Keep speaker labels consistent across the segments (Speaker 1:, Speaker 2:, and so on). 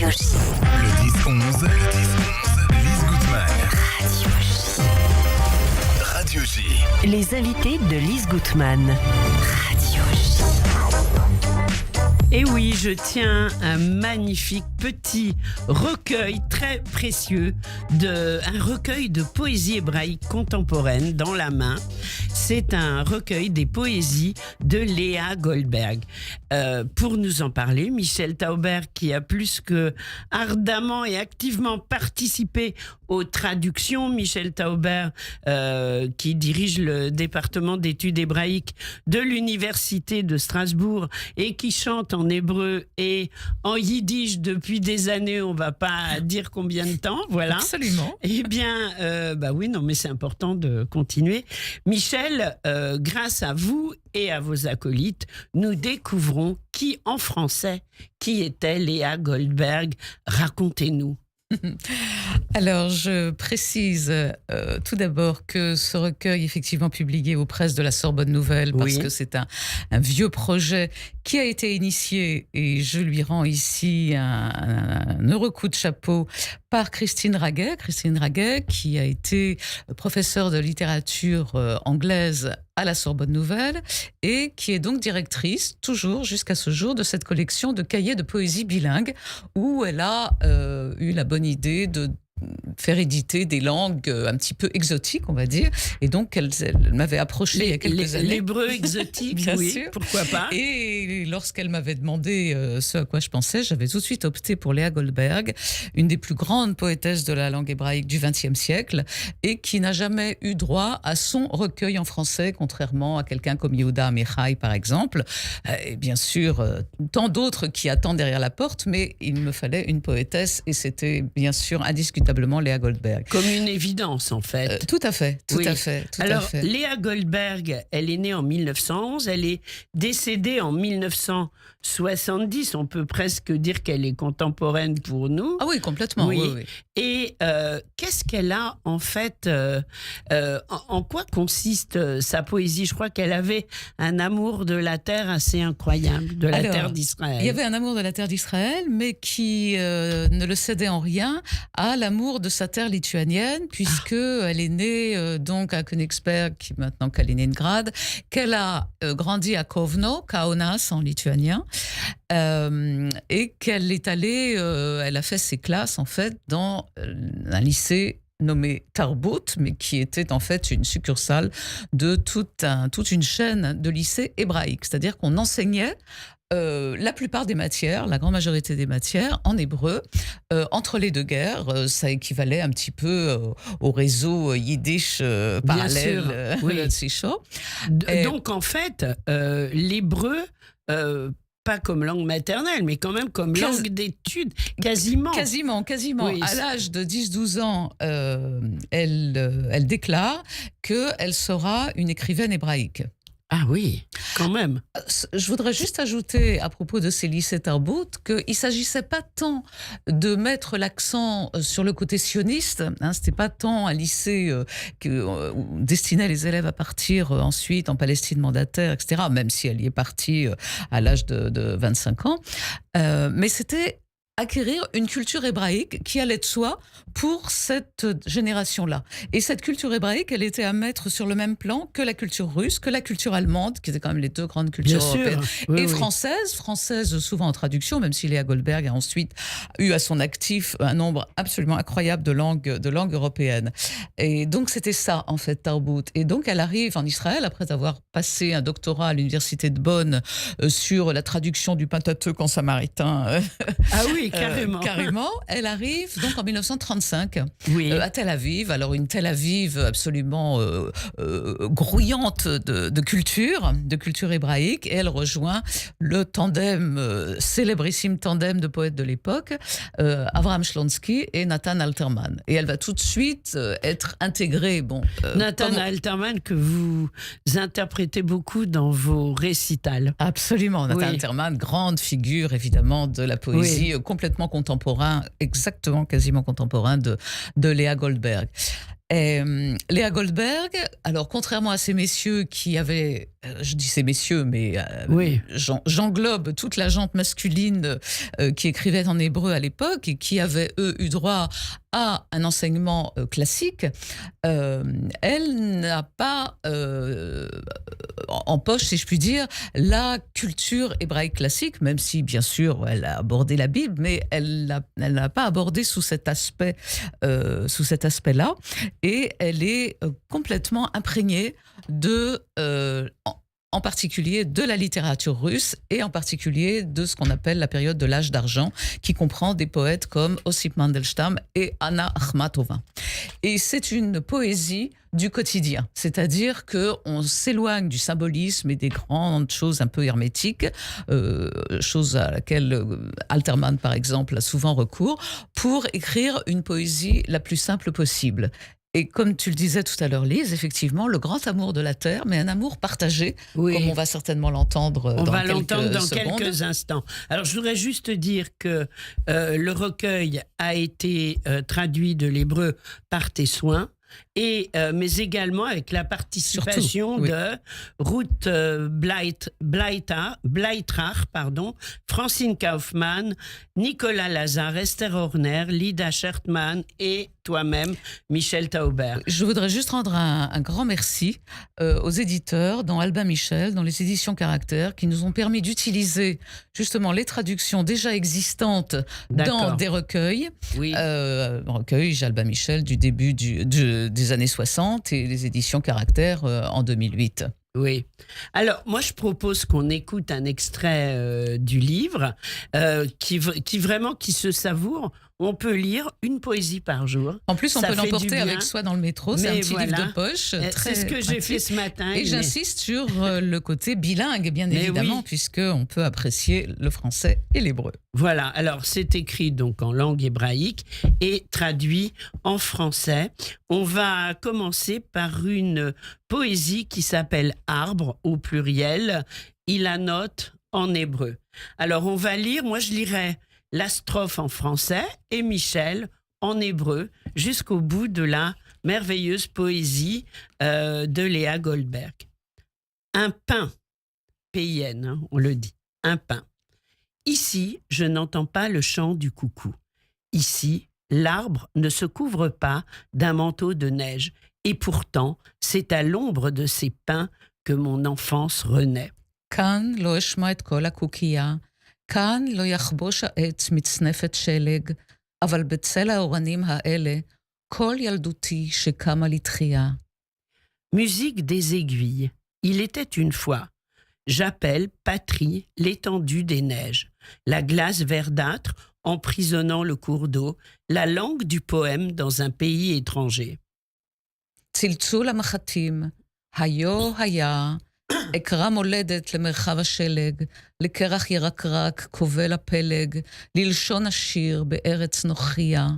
Speaker 1: Radio J.
Speaker 2: Le 10-11, Lise Gutmann.
Speaker 1: Radio J.
Speaker 2: Radio J.
Speaker 3: Les invités de Lise Gutmann.
Speaker 1: Radio J.
Speaker 4: Et oui, je tiens un magnifique petit recueil très précieux, un recueil de poésie hébraïque contemporaine dans la main. C'est un recueil des poésies de Léa Goldberg. Pour nous en parler, Michel Tauber, qui a plus que ardemment et activement participé aux traductions. Michel Tauber, qui dirige le département d'études hébraïques de l'Université de Strasbourg et qui chante en hébreu et en yiddish depuis des années, on ne va pas dire combien de temps, voilà.
Speaker 5: Absolument.
Speaker 4: Eh bien, bah oui, non, mais c'est important de continuer. Michel, grâce à vous et à vos acolytes, nous découvrons qui, en français, qui était Léa Goldberg. Racontez-nous.
Speaker 5: Alors, je précise tout d'abord que ce recueil, effectivement publié aux presses de la Sorbonne Nouvelle, parce que c'est un vieux projet qui a été initié, et je lui rends ici un heureux coup de chapeau, par Christine Raguet. Christine Raguet, qui a été professeure de littérature anglaise à la Sorbonne Nouvelle et qui est donc directrice, toujours jusqu'à ce jour, de cette collection de cahiers de poésie bilingue où elle a eu la bonne idée de faire éditer des langues un petit peu exotiques, on va dire. Et donc, elle m'avait approché il y a quelques années.
Speaker 4: L'hébreu exotique,
Speaker 5: bien
Speaker 4: oui,
Speaker 5: sûr.
Speaker 4: Pourquoi pas.
Speaker 5: Et lorsqu'elle m'avait demandé ce à quoi je pensais, j'avais tout de suite opté pour Léa Goldberg, une des plus grandes poétesses de la langue hébraïque du XXe siècle, et qui n'a jamais eu droit à son recueil en français, contrairement à quelqu'un comme Yehuda Amichai, par exemple. Et bien sûr, tant d'autres qui attendent derrière la porte, mais il me fallait une poétesse, et c'était bien sûr indiscutablement Léa Goldberg.
Speaker 4: Comme une évidence, en fait.
Speaker 5: Tout à fait, tout
Speaker 4: Oui.
Speaker 5: à fait.
Speaker 4: Alors, Léa Goldberg, elle est née en 1911, elle est décédée en 1970. On peut presque dire qu'elle est contemporaine pour nous.
Speaker 5: Ah oui, complètement.
Speaker 4: Oui.
Speaker 5: Oui.
Speaker 4: Et qu'est-ce qu'elle a, en fait, en quoi consiste sa poésie? Je crois qu'elle avait un amour de la terre assez incroyable, de la terre d'Israël.
Speaker 5: Il y avait un amour de la terre d'Israël, mais qui ne le cédait en rien à l'amour de sa terre lituanienne, puisque elle est née donc à Königsberg, qui est maintenant Kaliningrad, qu'elle a grandi à Kovno, Kaunas en lituanien, et qu'elle est allée, elle a fait ses classes en fait dans un lycée nommé Tarbut, mais qui était en fait une succursale de toute une chaîne de lycées hébraïques. C'est-à-dire qu'on enseignait la plupart des matières, la grande majorité des matières, en hébreu, entre les deux guerres. Ça équivalait un petit peu au réseau yiddish parallèle.
Speaker 4: Oui.
Speaker 5: C'est chaud.
Speaker 4: Donc, en fait, l'hébreu... pas comme langue maternelle, mais quand même comme langue d'études, quasiment.
Speaker 5: Quasiment.
Speaker 4: Oui.
Speaker 5: À l'âge de 10-12 ans, elle déclare qu'elle sera une écrivaine hébraïque.
Speaker 4: Ah oui, quand même.
Speaker 5: Je voudrais juste ajouter, à propos de ces lycées Tarbut, qu'il ne s'agissait pas tant de mettre l'accent sur le côté sioniste, ce n'était pas tant un lycée destiné les élèves à partir ensuite en Palestine mandataire, etc., même si elle y est partie à l'âge de 25 ans, mais c'était acquérir une culture hébraïque qui allait de soi pour cette génération-là. Et cette culture hébraïque, elle était à mettre sur le même plan que la culture russe, que la culture allemande, qui étaient quand même les deux grandes cultures européennes, et française souvent en traduction, même si Léa Goldberg a ensuite eu à son actif un nombre absolument incroyable de langues européennes. Et donc c'était ça, en fait, Tarbut. Et donc elle arrive en Israël, après avoir passé un doctorat à l'université de Bonn sur la traduction du Pentateuque en samaritain.
Speaker 4: Ah oui, carrément.
Speaker 5: Carrément. Elle arrive donc en 1935 à Tel Aviv. Alors une Tel Aviv absolument grouillante de culture hébraïque. Et elle rejoint le célébrissime tandem de poètes de l'époque, Avraham Shlonsky et Nathan Alterman. Et elle va tout de suite être intégrée.
Speaker 4: Nathan Alterman, que vous interprétez beaucoup dans vos récitals.
Speaker 5: Absolument. Nathan Alterman, grande figure évidemment de la poésie complètement contemporain, exactement quasiment contemporain de Léa Goldberg. Léa Goldberg, alors contrairement à ces messieurs qui avaient, je dis ces messieurs, mais
Speaker 4: Oui.
Speaker 5: j'englobe toute la gente masculine qui écrivait en hébreu à l'époque et qui avaient, eux, eu droit à un enseignement classique, elle n'a pas en poche, si je puis dire, la culture hébraïque classique, même si, bien sûr, elle a abordé la Bible, mais elle l'a pas abordé sous cet aspect-là. Et elle est complètement imprégnée en particulier de la littérature russe et en particulier de ce qu'on appelle la période de l'âge d'argent, qui comprend des poètes comme Ossip Mandelstam et Anna Akhmatova. Et c'est une poésie du quotidien, c'est-à-dire qu'on s'éloigne du symbolisme et des grandes choses un peu hermétiques, choses à laquelle Alterman, par exemple, a souvent recours, pour écrire une poésie la plus simple possible. Et comme tu le disais tout à l'heure, Lise, effectivement, le grand amour de la terre, mais un amour partagé,
Speaker 4: Oui.
Speaker 5: comme on va certainement l'entendre
Speaker 4: On
Speaker 5: dans
Speaker 4: va l'entendre dans
Speaker 5: secondes.
Speaker 4: quelques instants. Alors, je voudrais juste dire que le recueil a été traduit de l'hébreu par tes soins, mais également avec la participation
Speaker 5: Surtout, oui.
Speaker 4: de Ruth Bleitrach, Francine Kaufmann, Nicolas Lazare, Esther Horner, Lida Schertmann et toi-même, Michel Tauber.
Speaker 5: Je voudrais juste rendre un grand merci aux éditeurs, dans Albin Michel, dans les éditions Caractère, qui nous ont permis d'utiliser justement les traductions déjà existantes
Speaker 4: D'accord.
Speaker 5: dans des recueils.
Speaker 4: Oui.
Speaker 5: Recueil, Albin Michel, du début des années 60 et les éditions Caractère en 2008.
Speaker 4: Oui. Alors, moi, je propose qu'on écoute un extrait du livre qui se savoure. On peut lire une poésie par jour.
Speaker 5: En plus, on
Speaker 4: Ça
Speaker 5: peut
Speaker 4: fait du
Speaker 5: l'emporter
Speaker 4: bien.
Speaker 5: avec soi dans le métro. C'est un
Speaker 4: Mais
Speaker 5: petit
Speaker 4: voilà.
Speaker 5: livre de poche.
Speaker 4: C'est ce que j'ai fait ce matin.
Speaker 5: Et j'insiste sur le côté bilingue, bien
Speaker 4: Mais
Speaker 5: évidemment,
Speaker 4: oui.
Speaker 5: puisqu'on peut apprécier le français et l'hébreu.
Speaker 4: Voilà, alors c'est écrit donc en langue hébraïque et traduit en français. On va commencer par une poésie qui s'appelle Arbre au pluriel, Ilanot en hébreu. Alors on va lire, moi je lirai la strophe en français et Michel en hébreu jusqu'au bout de la merveilleuse poésie de Léa Goldberg. Un pain, PIN, hein, on le dit, un pain. Ici, je n'entends pas le chant du coucou. Ici, l'arbre ne se couvre pas d'un manteau de neige. Et pourtant, c'est à l'ombre de ces pins que mon enfance renaît.
Speaker 5: כאן לא אשמע את קול הקוקייה, כאן לא יחבוש העץ מצנפת שלג, אבל בצל האורנים האלה, כל ילדותי שקמה לתחייה.
Speaker 4: Musique des aiguilles. Il était une fois. J'appelle patrie l'étendue des neiges. La glace verdâtre emprisonnant le cours d'eau, la langue du poème dans un pays étranger.
Speaker 5: צלצול המחטים, היו היה, אקרא מולדת למרחב השלג, לקרח ירקרק, קובל הפלג, ללשון השיר בארץ נוחיה.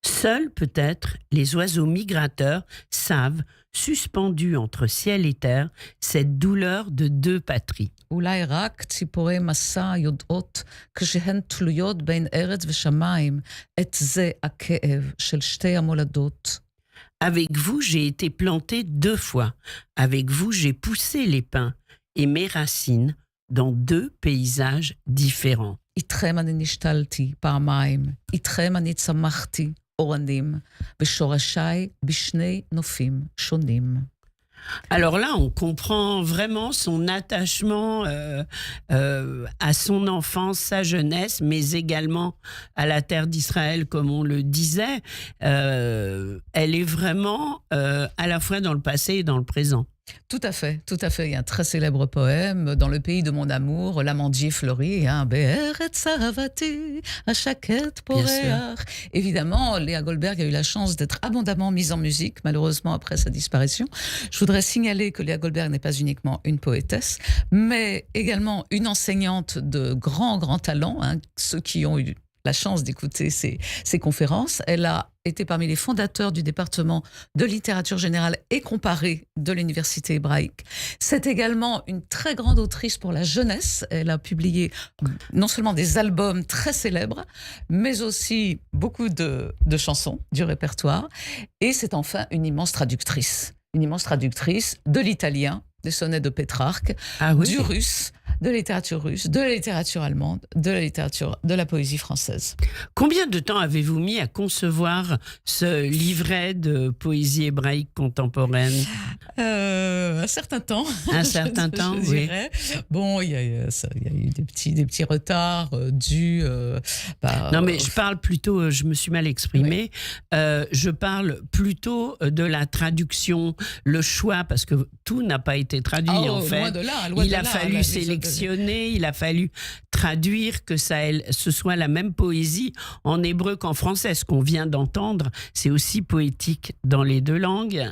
Speaker 4: Seuls peut-être les oiseaux migrateurs savent, suspendus entre ciel et terre, cette douleur de deux patries.
Speaker 5: אולי רק ציפורי מסע יודעות, כשהן תלויות בין ארץ ושמיים, את זה הכאב של שתי המולדות.
Speaker 4: Avec vous, j'ai été planté 2 fois. Avec vous, j'ai poussé les pins et mes racines dans 2 paysages différents.
Speaker 5: איתכם אני נשתלתי פעמיים, איתכם אני צמחתי אורנים, ושורשיי בשני נופים שונים.
Speaker 4: Alors là, on comprend vraiment son attachement à son enfance, sa jeunesse, mais également à la terre d'Israël, comme on le disait. Elle est vraiment à la fois dans le passé et dans le présent.
Speaker 5: Tout à fait, tout à fait. Il y a un très célèbre poème, Dans le pays de mon amour, l'amandier fleuri, hein, Be'eretz ahavati, השקט פורח. Évidemment, Léa Goldberg a eu la chance d'être abondamment mise en musique, malheureusement après sa disparition. Je voudrais signaler que Léa Goldberg n'est pas uniquement une poétesse, mais également une enseignante de grand talent, hein, ceux qui ont eu la chance d'écouter ses conférences. Elle a était parmi les fondateurs du département de littérature générale et comparée de l'Université hébraïque. C'est également une très grande autrice pour la jeunesse. Elle a publié non seulement des albums très célèbres, mais aussi beaucoup de chansons du répertoire. Et c'est enfin une immense traductrice de l'italien, des sonnets de Pétrarque, du russe, de la littérature allemande, de la poésie française.
Speaker 4: Combien de temps avez-vous mis à concevoir ce livret de poésie hébraïque contemporaine ?
Speaker 5: Un certain temps.
Speaker 4: Je oui.
Speaker 5: Dirais. Bon, il y a eu des petits retards dus par...
Speaker 4: Non, mais je parle plutôt, je me suis mal exprimée, je parle plutôt de la traduction, le choix, parce que tout n'a pas été traduit en fait.
Speaker 5: Loin de là,
Speaker 4: il a fallu sélectionner, il a fallu traduire, que ce soit la même poésie en hébreu qu'en français. Ce qu'on vient d'entendre, c'est aussi poétique dans les deux langues.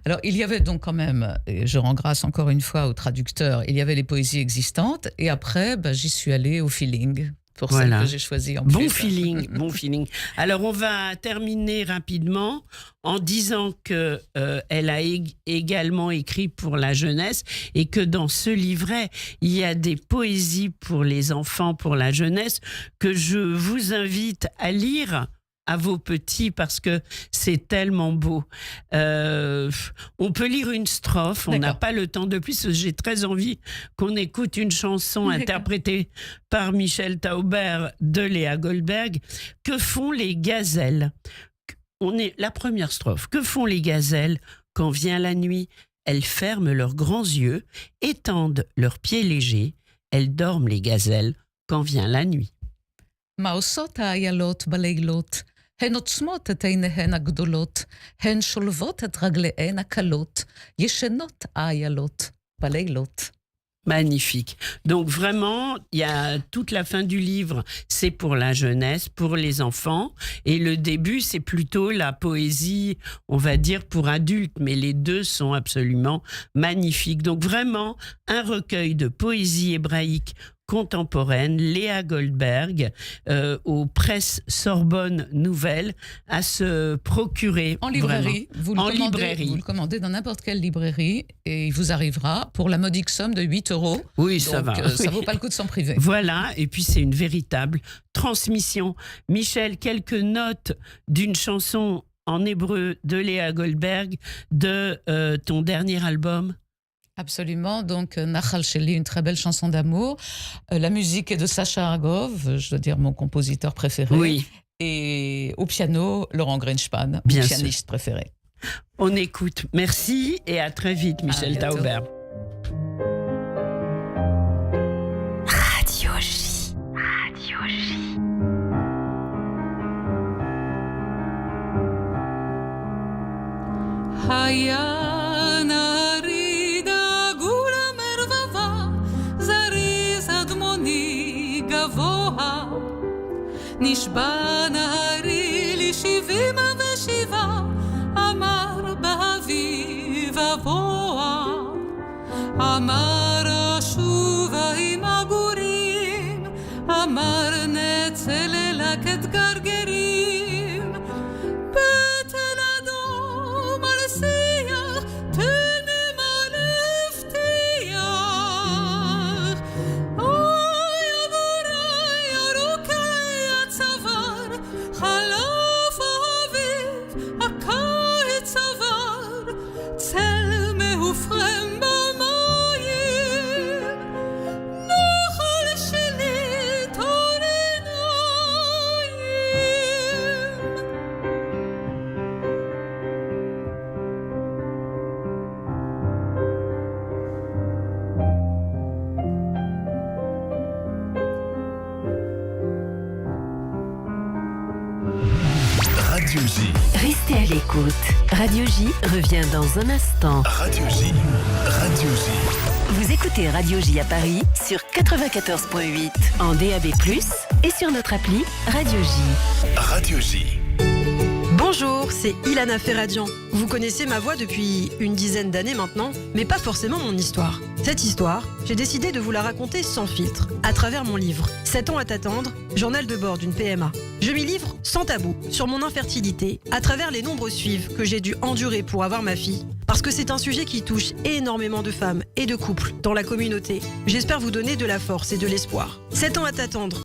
Speaker 5: Alors, il y avait donc quand même, et je rends grâce encore une fois aux traducteurs, il y avait les poésies existantes, et après, j'y suis allée au feeling. Pour celle que j'ai choisie en plus.
Speaker 4: Bon feeling. Alors, on va terminer rapidement en disant qu'elle a également écrit pour la jeunesse et que dans ce livret, il y a des poésies pour les enfants, pour la jeunesse, que je vous invite à lire à vos petits parce que c'est tellement beau. On peut lire une strophe, on n'a pas le temps de plus. J'ai très envie qu'on écoute une chanson interprétée par Michel Taubert de Léa Goldberg. Que font les gazelles ? La première strophe. Que font les gazelles quand vient la nuit ? Elles ferment leurs grands yeux, étendent leurs pieds légers. Elles dorment les gazelles quand vient la nuit.
Speaker 5: מה עושות האיילות בלילות? הן עוצמות את עיניהן הגדולות, הן שולבות את רגליהן הקלות, ישנות האיילות בלילות.
Speaker 4: Magnifique. Donc vraiment, il y a toute la fin du livre, c'est pour la jeunesse, pour les enfants, et le début, c'est plutôt la poésie, on va dire, pour adultes, mais les deux sont absolument magnifiques. Donc vraiment, un recueil de poésie hébraïque contemporaine, Léa Goldberg, aux presses Sorbonne Nouvelles, à se procurer.
Speaker 5: En librairie. Vous le commandez dans n'importe quelle librairie et il vous arrivera pour la modique somme de 8 €.
Speaker 4: Oui, ça va.
Speaker 5: Ça vaut pas le coup de s'en priver.
Speaker 4: Voilà, et puis c'est une véritable transmission. Michel, quelques notes d'une chanson en hébreu de Léa Goldberg de ton dernier album ?
Speaker 5: Absolument, donc Nachal Sheli, une très belle chanson d'amour. La musique est de Sacha Argov, je dois dire mon compositeur préféré.
Speaker 4: Oui.
Speaker 5: Et au piano, Laurent Greenspan,
Speaker 4: mon
Speaker 5: pianiste préféré.
Speaker 4: On écoute. Merci et à très vite, Michel Taubert.
Speaker 1: Radio J. Radio J.
Speaker 6: נשבע נהרי לי 77, אמר באביב אבוה, אמר אשובה עם הגורים, אמר נצא ללקט גרגרים, בתל אדום על שיח, תנמה לפתיח, אוי אגורי ירוקי הצוואר, חלף האביב, הקיץ עבר, צל מהופכם במים, נחל שלי תור עיניים.
Speaker 2: Radio J.
Speaker 3: Restez à l'écoute. Radio J revient dans un instant.
Speaker 2: Radio J. Radio J.
Speaker 3: Vous écoutez Radio J à Paris sur 94.8 en DAB+, et sur notre appli Radio J.
Speaker 2: Radio J.
Speaker 3: Bonjour.
Speaker 7: Bonjour, c'est Ilana Ferradian. Vous connaissez ma voix depuis une dizaine d'années maintenant, mais pas forcément mon histoire. Cette histoire, j'ai décidé de vous la raconter sans filtre, à travers mon livre « 7 ans à t'attendre, journal de bord d'une PMA ». Je m'y livre sans tabou sur mon infertilité, à travers les nombreuses suives que j'ai dû endurer pour avoir ma fille, parce que c'est un sujet qui touche énormément de femmes et de couples dans la communauté. J'espère vous donner de la force et de l'espoir. 7 ans à t'attendre.